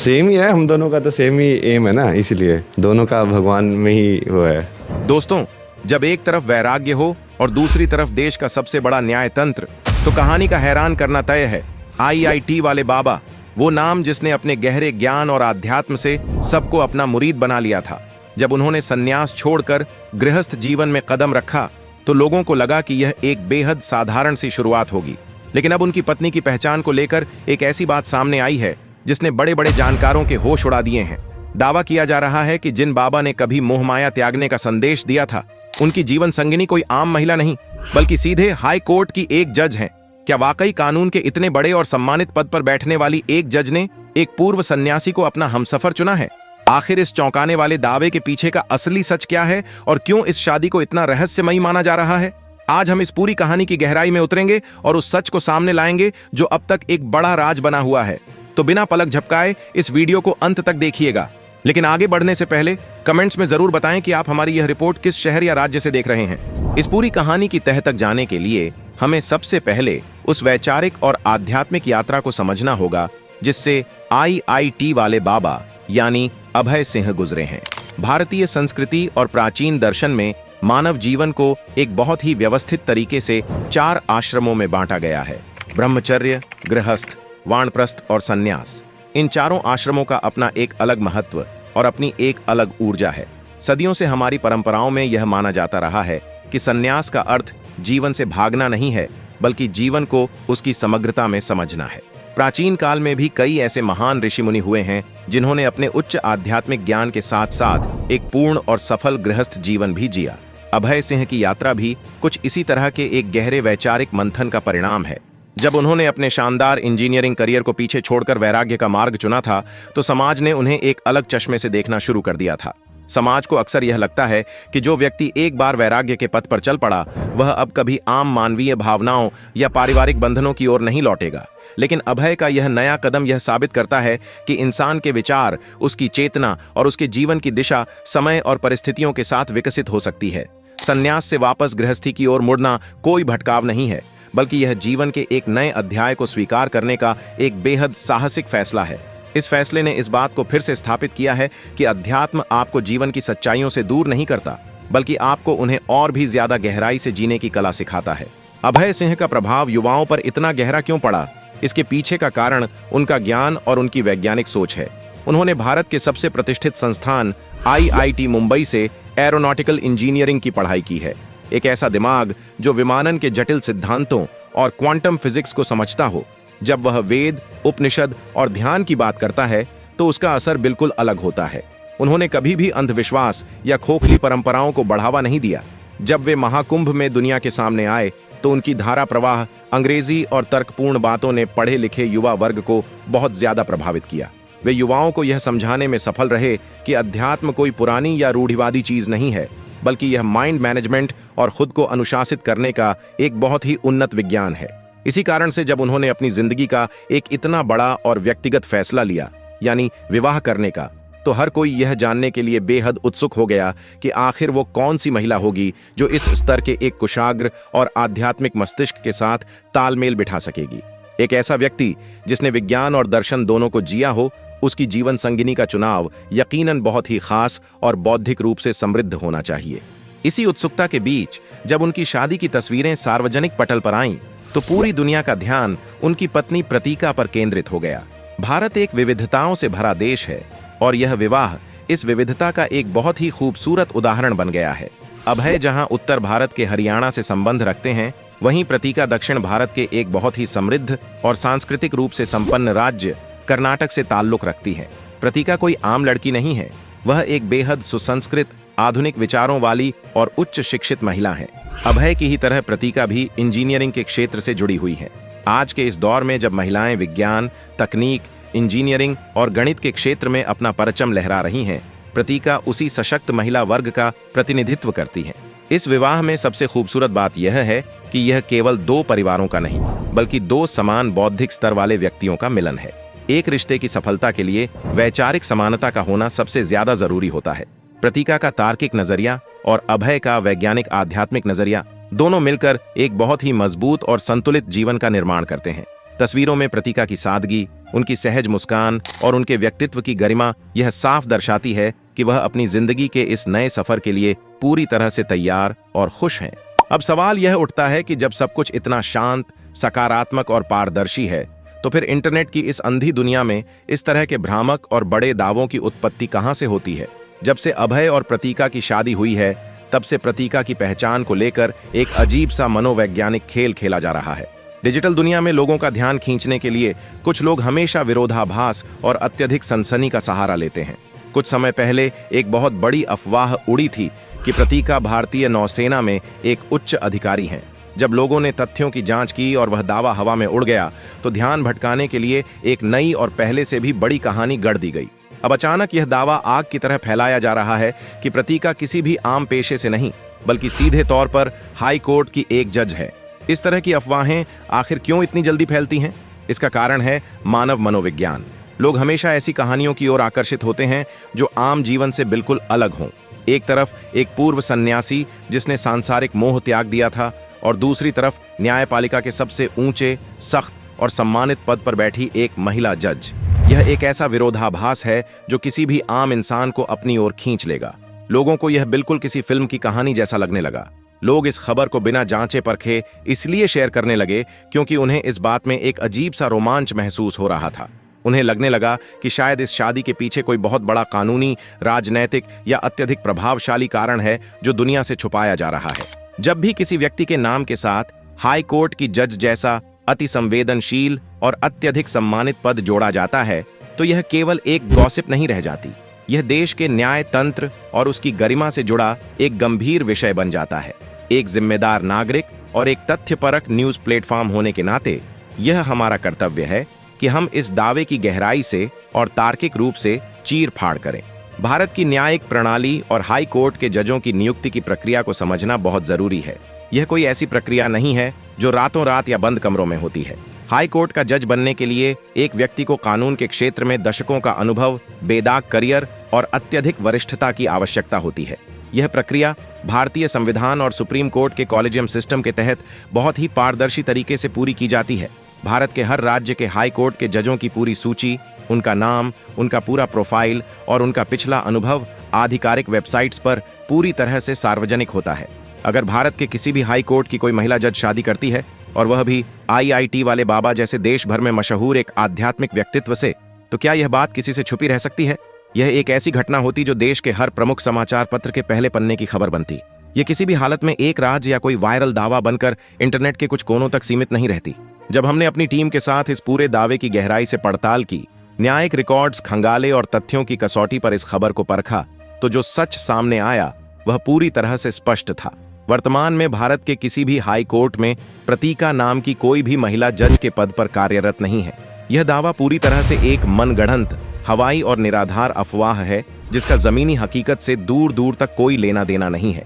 Same ही है, हम दोनों का तो सेम ही एम है ना, इसीलिए दोनों का भगवान में ही वो है। दोस्तों, जब एक तरफ वैराग्य हो और दूसरी तरफ देश का सबसे बड़ा न्यायतंत्र, तो कहानी का हैरान करना तय है। IIT वाले बाबा, वो नाम जिसने अपने गहरे ज्ञान और आध्यात्म से सबको अपना मुरीद बना लिया था। जब उन्होंने सन्यास छोड़कर गृहस्थ जीवन में कदम रखा तो लोगों को लगा कि यह एक बेहद साधारण सी शुरुआत होगी, लेकिन अब उनकी पत्नी की पहचान को लेकर एक ऐसी बात सामने आई है जिसने बड़े बड़े जानकारों के होश उड़ा दिए हैं। दावा किया जा रहा है कि जिन बाबा ने कभी मोहमाया त्यागने का संदेश दिया था, उनकी जीवन संगिनी कोई आम महिला नहीं बल्कि सीधे हाई कोर्ट की एक जज हैं। क्या वाकई कानून के इतने बड़े और सम्मानित पद पर बैठने वाली एक जज ने एक पूर्व सन्यासी को अपना हमसफर चुना है? आखिर इस चौंकाने वाले दावे के पीछे का असली सच क्या है और क्यों इस शादी को इतना रहस्यमयी माना जा रहा है? आज हम इस पूरी कहानी की गहराई में उतरेंगे और उस सच को सामने लाएंगे जो अब तक एक बड़ा राज बना हुआ है। तो बिना पलक झपकाए इस वीडियो को अंत तक देखिएगा। लेकिन आगे बढ़ने से पहले कमेंट्स में जरूर बताएं कि आप हमारी यह रिपोर्ट किस शहर या राज्य से देख रहे हैं। इस पूरी कहानी की तह तक जाने के लिए हमें सबसे पहले उस वैचारिक और आध्यात्मिक यात्रा को समझना होगा जिससे IIT वाले बाबा यानी अभय सिंह गुजरे हैं। भारतीय संस्कृति और प्राचीन दर्शन में मानव जीवन को एक बहुत ही व्यवस्थित तरीके से 4 आश्रमों में बांटा गया है: ब्रह्मचर्य, गृहस्थ, वानप्रस्थ और सन्यास। इन चारों आश्रमों का अपना एक अलग महत्व और अपनी एक अलग ऊर्जा है। सदियों से हमारी परंपराओं में यह माना जाता रहा है कि सन्यास का अर्थ जीवन से भागना नहीं है बल्कि जीवन को उसकी समग्रता में समझना है। प्राचीन काल में भी कई ऐसे महान ऋषि मुनि हुए हैं जिन्होंने अपने उच्च आध्यात्मिक ज्ञान के साथ साथ एक पूर्ण और सफल गृहस्थ जीवन भी जिया। अभय सिंह की यात्रा भी कुछ इसी तरह के एक गहरे वैचारिक मंथन का परिणाम है। जब उन्होंने अपने शानदार इंजीनियरिंग करियर को पीछे छोड़कर वैराग्य का मार्ग चुना था तो समाज ने उन्हें एक अलग चश्मे से देखना शुरू कर दिया था। समाज को अक्सर यह लगता है कि जो व्यक्ति एक बार वैराग्य के पथ पर चल पड़ा वह अब कभी आम मानवीय भावनाओं या पारिवारिक बंधनों की ओर नहीं लौटेगा। लेकिन अभय का यह नया कदम यह साबित करता है कि इंसान के विचार, उसकी चेतना और उसके जीवन की दिशा समय और परिस्थितियों के साथ विकसित हो सकती है। संन्यास से वापस गृहस्थी की ओर मुड़ना कोई भटकाव नहीं है बल्कि यह जीवन के एक नए अध्याय को स्वीकार करने का एक बेहद साहसिक फैसला है। इस फैसले ने इस बात को फिर से स्थापित किया है कि अध्यात्म आपको जीवन की सच्चाइयों से दूर नहीं करता बल्कि आपको उन्हें और भी ज्यादा गहराई से जीने की कला सिखाता है। अभय सिंह का प्रभाव युवाओं पर इतना गहरा क्यों पड़ा? इसके पीछे का कारण उनका ज्ञान और उनकी वैज्ञानिक सोच है। उन्होंने भारत के सबसे प्रतिष्ठित संस्थान IIT मुंबई से एरोनॉटिकल इंजीनियरिंग की पढ़ाई की है। एक ऐसा दिमाग जो विमानन के जटिल सिद्धांतों और क्वांटम फिजिक्स को समझता हो। जब वह वेद, उपनिषद और ध्यान की बात करता है तो उसका असर बिल्कुल अलग होता है। उन्होंने कभी भी अंधविश्वास या खोखली परंपराओं को बढ़ावा नहीं दिया। जब वे महाकुंभ में दुनिया के सामने आए तो उनकी धारा प्रवाह, अंग्रेजी और तर्कपूर्ण बातों ने पढ़े लिखे युवा वर्ग को बहुत ज्यादा प्रभावित किया। वे युवाओं को यह समझाने में सफल रहे कि अध्यात्म कोई पुरानी या रूढ़िवादी चीज नहीं है बल्कि यह माइंड मैनेजमेंट और खुद को अनुशासित करने का एक बहुत ही उन्नत विज्ञान है। इसी कारण से जब उन्होंने अपनी जिंदगी का एक इतना बड़ा और व्यक्तिगत फैसला लिया यानी विवाह करने का, तो हर कोई यह जानने के लिए बेहद उत्सुक हो गया कि आखिर वो कौन सी महिला होगी जो इस स्तर के एक कुशाग्र और आध्यात्मिक मस्तिष्क के साथ तालमेल बिठा सकेगी। एक ऐसा व्यक्ति जिसने विज्ञान और दर्शन दोनों को जिया हो, उसकी जीवन संगिनी का चुनाव यकीनन बहुत ही खास और बौद्धिक रूप से समृद्ध होना चाहिए। इसी उत्सुकता के बीच जब उनकी शादी की तस्वीरें सार्वजनिक पटल पर आईं, तो पूरी दुनिया का ध्यान उनकी पत्नी प्रतीका पर केंद्रित हो गया। भारत एक विविधताओं से भरा देश है और यह विवाह इस विविधता का एक बहुत ही खूबसूरत उदाहरण बन गया है। अभय जहां उत्तर भारत के हरियाणा से संबंध रखते हैं, वहीं प्रतीका दक्षिण भारत के एक बहुत ही समृद्ध और सांस्कृतिक रूप से संपन्न राज्य कर्नाटक से ताल्लुक रखती है। प्रतीका कोई आम लड़की नहीं है, वह एक बेहद सुसंस्कृत, आधुनिक विचारों वाली और उच्च शिक्षित महिला है। अभय की ही तरह प्रतीका भी इंजीनियरिंग के क्षेत्र से जुड़ी हुई है। आज के इस दौर में जब महिलाएं विज्ञान, तकनीक, इंजीनियरिंग और गणित के क्षेत्र में अपना परचम लहरा रही हैं, प्रतीका उसी सशक्त महिला वर्ग का प्रतिनिधित्व करती है। इस विवाह में सबसे खूबसूरत बात यह है कि यह केवल 2 परिवारों का नहीं बल्कि 2 समान बौद्धिक स्तर वाले व्यक्तियों का मिलन है। एक रिश्ते की सफलता के लिए वैचारिक समानता का होना सबसे ज्यादा जरूरी होता है। प्रतीका का तार्किक नजरिया और अभय का वैज्ञानिक आध्यात्मिक नजरिया दोनों मिलकर एक बहुत ही मजबूत और संतुलित जीवन का निर्माण करते हैं। तस्वीरों में प्रतीका की सादगी, उनकी सहज मुस्कान और उनके व्यक्तित्व की गरिमा यह साफ दर्शाती है कि वह अपनी जिंदगी के इस नए सफर के लिए पूरी तरह से तैयार और खुश हैं। अब सवाल यह उठता है कि जब सब कुछ इतना शांत, सकारात्मक और पारदर्शी है, तो फिर इंटरनेट की इस अंधी दुनिया में इस तरह के भ्रामक और बड़े दावों की उत्पत्ति कहां से होती है? जब से अभय और प्रतीका की शादी हुई है, तब से प्रतीका की पहचान को लेकर एक अजीब सा मनोवैज्ञानिक खेल खेला जा रहा है। डिजिटल दुनिया में लोगों का ध्यान खींचने के लिए कुछ लोग हमेशा विरोधाभास और अत्यधिक सनसनी का सहारा लेते हैं। कुछ समय पहले एक बहुत बड़ी अफवाह उड़ी थी कि प्रतीका भारतीय नौसेना में एक उच्च अधिकारी हैं। जब लोगों ने तथ्यों की जांच की और वह दावा हवा में उड़ गया, तो ध्यान भटकाने के लिए एक नई और पहले से भी बड़ी कहानी गढ़ दी गई। अब अचानक यह दावा आग की तरह फैलाया जा रहा है कि प्रतीका किसी भी आम पेशे से नहीं, बल्कि सीधे तौर पर हाई कोर्ट की एक जज है। इस तरह की अफवाहें आखिर क्यों इतनी जल्दी फैलती हैं? इसका कारण है मानव मनोविज्ञान। लोग हमेशा ऐसी कहानियों की ओर आकर्षित होते हैं जो आम जीवन से बिल्कुल अलग हों। एक तरफ एक पूर्व सन्यासी जिसने सांसारिक मोह त्याग दिया था, और दूसरी तरफ न्यायपालिका के सबसे ऊंचे, सख्त और सम्मानित पद पर बैठी एक महिला जज। यह एक ऐसा विरोधाभास है जो किसी भी आम इंसान को अपनी ओर खींच लेगा। लोगों को यह बिल्कुल किसी फिल्म की कहानी जैसा लगने लगा। लोग इस खबर को बिना जांचे परखे इसलिए शेयर करने लगे क्योंकि उन्हें इस बात में एक अजीब सा रोमांच महसूस हो रहा था। उन्हें लगने लगा कि शायद इस शादी के पीछे कोई बहुत बड़ा कानूनी, राजनैतिक या अत्यधिक प्रभावशाली कारण है जो दुनिया से छुपाया जा रहा है। जब भी किसी व्यक्ति के नाम के साथ हाई कोर्ट की जज जैसा अति संवेदनशील और अत्यधिक सम्मानित पद जोड़ा जाता है, तो यह केवल एक गॉसिप नहीं रह जाती। यह देश के न्याय तंत्र और उसकी गरिमा से जुड़ा एक गंभीर विषय बन जाता है। एक जिम्मेदार नागरिक और एक तथ्यपरक न्यूज प्लेटफॉर्म होने के नाते यह हमारा कर्तव्य है कि हम इस दावे की गहराई से और तार्किक रूप से चीर-फाड़ करें। भारत की न्यायिक प्रणाली और हाई कोर्ट के जजों की नियुक्ति की प्रक्रिया को समझना बहुत जरूरी है। यह कोई ऐसी प्रक्रिया नहीं है जो रातों रात या बंद कमरों में होती है। हाई कोर्ट का जज बनने के लिए एक व्यक्ति को कानून के क्षेत्र में दशकों का अनुभव, बेदाग करियर और अत्यधिक वरिष्ठता की आवश्यकता होती है। यह प्रक्रिया भारतीय संविधान और सुप्रीम कोर्ट के कॉलेजियम सिस्टम के तहत बहुत ही पारदर्शी तरीके से पूरी की जाती है। भारत के हर राज्य के हाई कोर्ट के जजों की पूरी सूची, उनका नाम, उनका पूरा प्रोफाइल और उनका पिछला अनुभव आधिकारिक वेबसाइट्स पर पूरी तरह से सार्वजनिक होता है। अगर भारत के किसी भी हाई कोर्ट की कोई महिला जज शादी करती है, और वह भी IIT वाले बाबा जैसे देश भर में मशहूर एक आध्यात्मिक व्यक्तित्व से, तो क्या यह बात किसी से छुपी रह सकती है? यह एक ऐसी घटना होती जो देश के हर प्रमुख समाचार पत्र के पहले पन्ने की खबर बनती। यह किसी भी हालत में एक राज या कोई वायरल दावा बनकर इंटरनेट के कुछ कोनों तक सीमित नहीं रहती। जब हमने अपनी टीम के साथ इस पूरे दावे की गहराई से पड़ताल की, न्यायिक रिकॉर्ड्स खंगाले और तथ्यों की कसौटी पर इस खबर को परखा, तो जो सच सामने आया वह पूरी तरह से स्पष्ट था। वर्तमान में भारत के किसी भी हाई कोर्ट में प्रतीका नाम की कोई भी महिला जज के पद पर कार्यरत नहीं है। यह दावा पूरी तरह से एक मनगढ़ंत, हवाई और निराधार अफवाह है जिसका जमीनी हकीकत से दूर दूर तक कोई लेना देना नहीं है।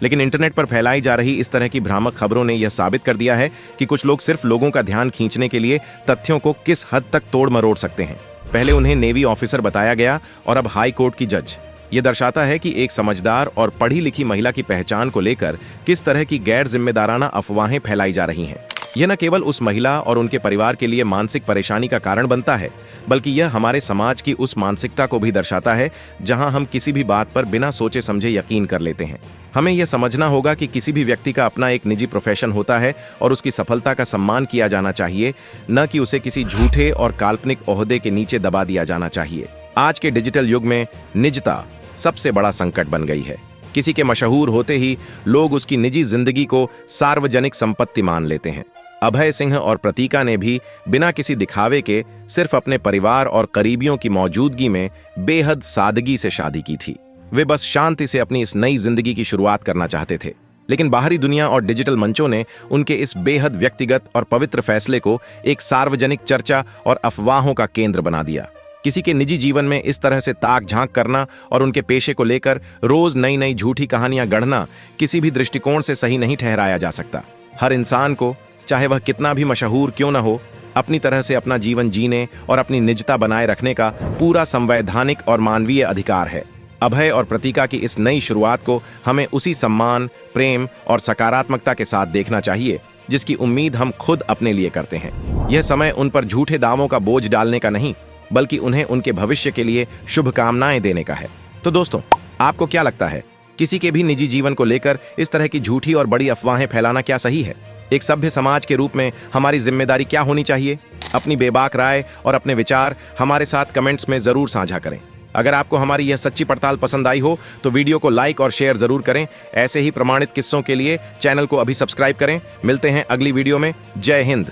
लेकिन इंटरनेट पर फैलाई जा रही इस तरह की भ्रामक खबरों ने यह साबित कर दिया है कि कुछ लोग सिर्फ लोगों का ध्यान खींचने के लिए तथ्यों को किस हद तक तोड़ मरोड़ सकते हैं। पहले उन्हें नेवी ऑफिसर बताया गया और अब हाई कोर्ट की जज। यह दर्शाता है कि एक समझदार और पढ़ी लिखी महिला की पहचान को लेकर किस तरह की गैर जिम्मेदाराना अफवाहें फैलाई जा रही हैं। यह न केवल उस महिला और उनके परिवार के लिए मानसिक परेशानी का कारण बनता है, बल्कि यह हमारे समाज की उस मानसिकता को भी दर्शाता है जहां हम किसी भी बात पर बिना सोचे समझे यकीन कर लेते हैं। हमें यह समझना होगा कि किसी भी व्यक्ति का अपना एक निजी प्रोफेशन होता है और उसकी सफलता का सम्मान किया जाना चाहिए, न कि उसे किसी झूठे और काल्पनिक ओहदे के नीचे दबा दिया जाना चाहिए। आज के डिजिटल युग में निजता सबसे बड़ा संकट बन गई है। किसी के मशहूर होते ही लोग उसकी निजी जिंदगी को सार्वजनिक संपत्ति मान लेते हैं। अभय सिंह और प्रतीका ने भी बिना किसी दिखावे के सिर्फ अपने परिवार और करीबियों की मौजूदगी में बेहद सादगी से शादी की थी। वे बस शांति से अपनी इस नई जिंदगी की शुरुआत करना चाहते थे, लेकिन बाहरी दुनिया और डिजिटल मंचों ने उनके इस बेहद व्यक्तिगत और पवित्र फैसले को एक सार्वजनिक चर्चा और अफवाहों का केंद्र बना दिया। किसी के निजी जीवन में इस तरह से ताक झांक करना और उनके पेशे को लेकर रोज नई नई झूठी कहानियां गढ़ना किसी भी दृष्टिकोण से सही नहीं ठहराया जा सकता। हर इंसान को, चाहे वह कितना भी मशहूर क्यों न हो, अपनी तरह से अपना जीवन जीने और अपनी निजता बनाए रखने का पूरा संवैधानिक और मानवीय अधिकार है। अभय और प्रतीका की इस नई शुरुआत को हमें उसी सम्मान, प्रेम और सकारात्मकता के साथ देखना चाहिए जिसकी उम्मीद हम खुद अपने लिए करते हैं। यह समय उन पर झूठे दावों का बोझ डालने का नहीं, बल्कि उन्हें उनके भविष्य के लिए शुभकामनाएं देने का है। तो दोस्तों, आपको क्या लगता है, किसी के भी निजी जीवन को लेकर इस तरह की झूठी और बड़ी अफवाहें फैलाना क्या सही है? एक सभ्य समाज के रूप में हमारी जिम्मेदारी क्या होनी चाहिए? अपनी बेबाक राय और अपने विचार हमारे साथ कमेंट्स में जरूर साझा करें। अगर आपको हमारी यह सच्ची पड़ताल पसंद आई हो तो वीडियो को लाइक और शेयर जरूर करें। ऐसे ही प्रमाणित किस्सों के लिए चैनल को अभी सब्सक्राइब करें। मिलते हैं अगली वीडियो में। जय हिंद।